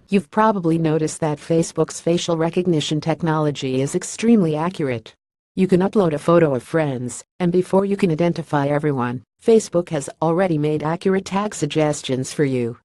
You've probably noticed that Facebook's facial recognition technology is extremely accurate. You can upload a photo of friends, and before you can identify everyone, Facebook has already made accurate tag suggestions for you.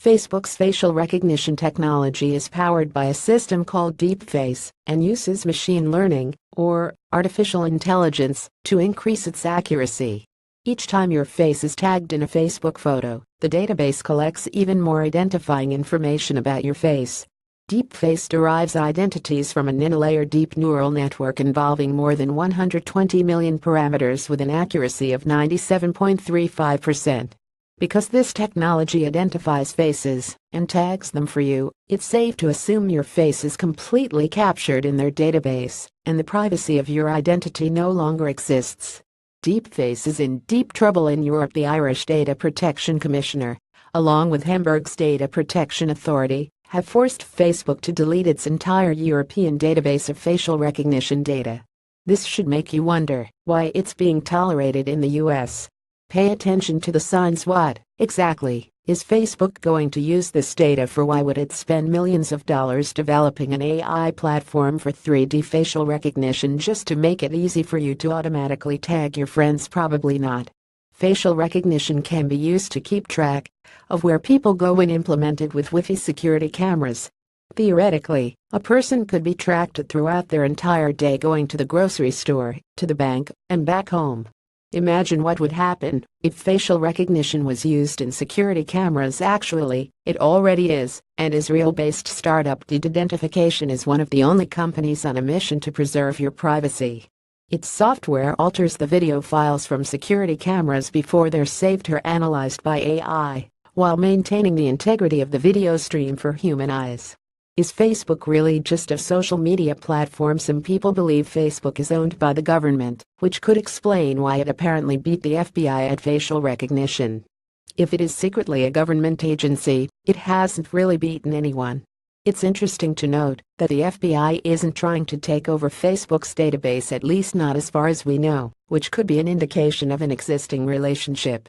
Facebook's facial recognition technology is powered by a system called DeepFace and uses machine learning, or artificial intelligence, to increase its accuracy. Each time your face is tagged in a Facebook photo, the database collects even more identifying information about your face. DeepFace derives identities from a nine-layer deep neural network involving more than 120 million parameters with an accuracy of 97.35%. Because this technology identifies faces and tags them for you, it's safe to assume your face is completely captured in their database, and the privacy of your identity no longer exists. DeepFace is in deep trouble in Europe. The Irish Data Protection Commissioner, along with Hamburg's Data Protection Authority, have forced Facebook to delete its entire European database of facial recognition data. This should make you wonder why it's being tolerated in the US. Pay attention to the signs. What, exactly, is Facebook going to use this data for? Why would it spend millions of dollars developing an AI platform for 3D facial recognition just to make it easy for you to automatically tag your friends? Probably not. Facial recognition can be used to keep track of where people go when implemented with Wi-Fi security cameras. Theoretically, a person could be tracked throughout their entire day, going to the grocery store, to the bank, and back home. Imagine what would happen if facial recognition was used in security cameras. Actually, it already is, and Israel-based startup Identification is one of the only companies on a mission to preserve your privacy. Its software alters the video files from security cameras before they're saved or analyzed by AI, while maintaining the integrity of the video stream for human eyes. Is Facebook really just a social media platform? Some people believe Facebook is owned by the government, which could explain why it apparently beat the FBI at facial recognition. If it is secretly a government agency, it hasn't really beaten anyone. It's interesting to note that the FBI isn't trying to take over Facebook's database, at least not as far as we know, which could be an indication of an existing relationship.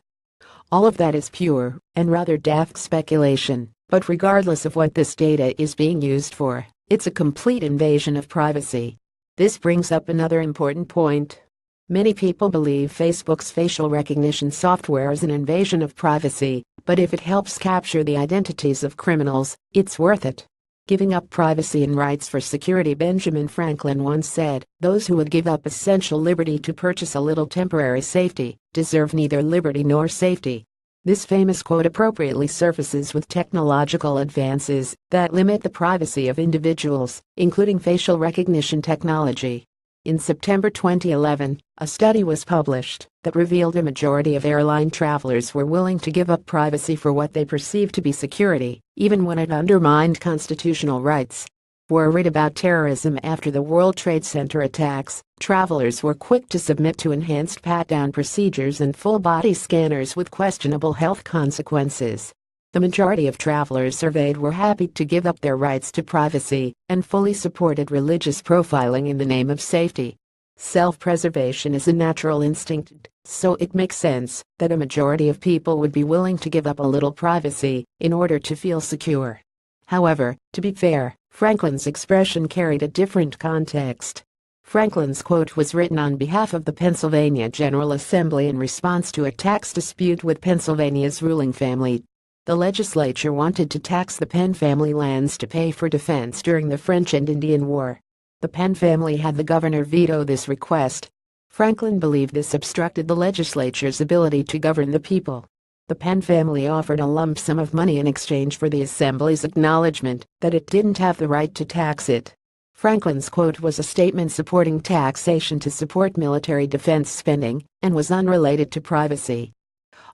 All of that is pure and rather daft speculation. But regardless of what this data is being used for, it's a complete invasion of privacy. This brings up another important point. Many people believe Facebook's facial recognition software is an invasion of privacy, but if it helps capture the identities of criminals, it's worth it. Giving up privacy and rights for security. Benjamin Franklin once said, "Those who would give up essential liberty to purchase a little temporary safety deserve neither liberty nor safety." This famous quote appropriately surfaces with technological advances that limit the privacy of individuals, including facial recognition technology. In September 2011, a study was published that revealed a majority of airline travelers were willing to give up privacy for what they perceived to be security, even when it undermined constitutional rights. Worried about terrorism after the World Trade Center attacks, travelers were quick to submit to enhanced pat-down procedures and full-body scanners with questionable health consequences. The majority of travelers surveyed were happy to give up their rights to privacy and fully supported religious profiling in the name of safety. Self-preservation is a natural instinct, so it makes sense that a majority of people would be willing to give up a little privacy in order to feel secure. However, to be fair, Franklin's expression carried a different context. Franklin's quote was written on behalf of the Pennsylvania General Assembly in response to a tax dispute with Pennsylvania's ruling family. The legislature wanted to tax the Penn family lands to pay for defense during the French and Indian War. The Penn family had the governor veto this request. Franklin believed this obstructed the legislature's ability to govern the people. The Penn family offered a lump sum of money in exchange for the Assembly's acknowledgement that it didn't have the right to tax it. Franklin's quote was a statement supporting taxation to support military defense spending and was unrelated to privacy.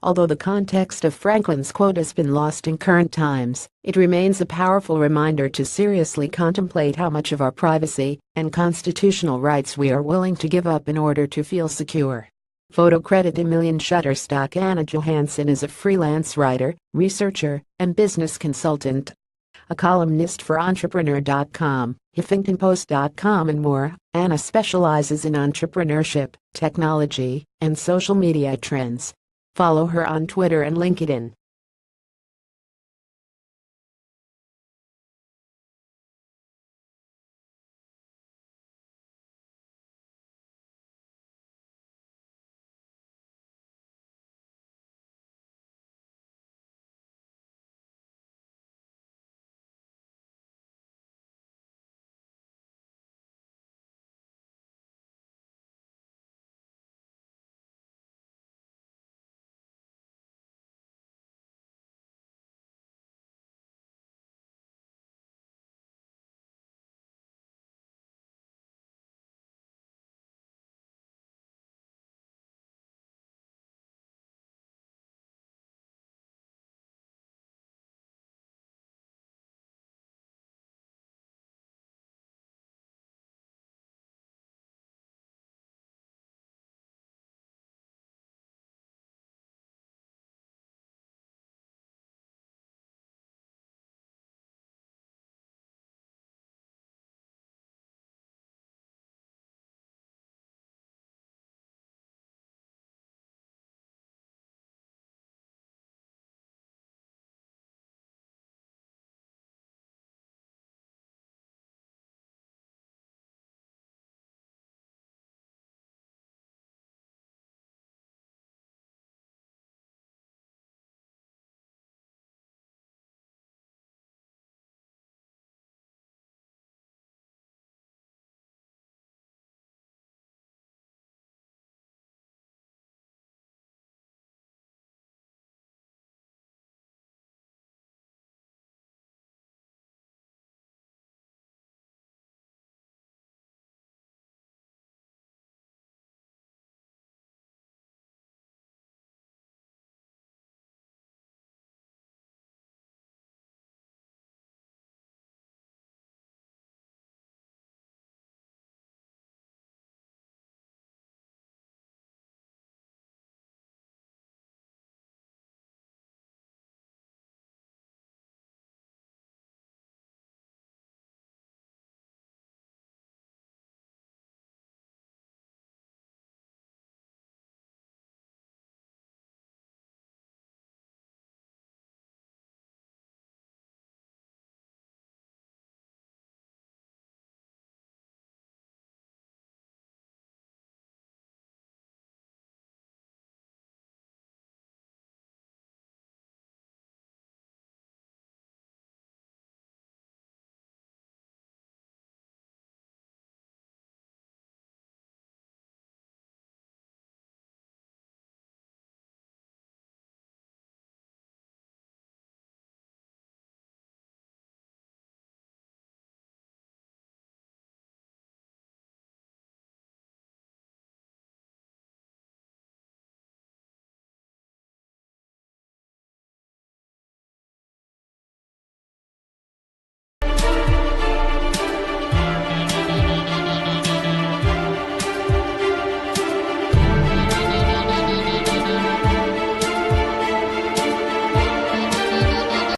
Although the context of Franklin's quote has been lost in current times, it remains a powerful reminder to seriously contemplate how much of our privacy and constitutional rights we are willing to give up in order to feel secure. Photo credit: Shutterstock. Anna Johansson is a freelance writer, researcher, and business consultant. A columnist for Entrepreneur.com, HuffingtonPost.com and more, Anna specializes in entrepreneurship, technology, and social media trends. Follow her on Twitter and LinkedIn.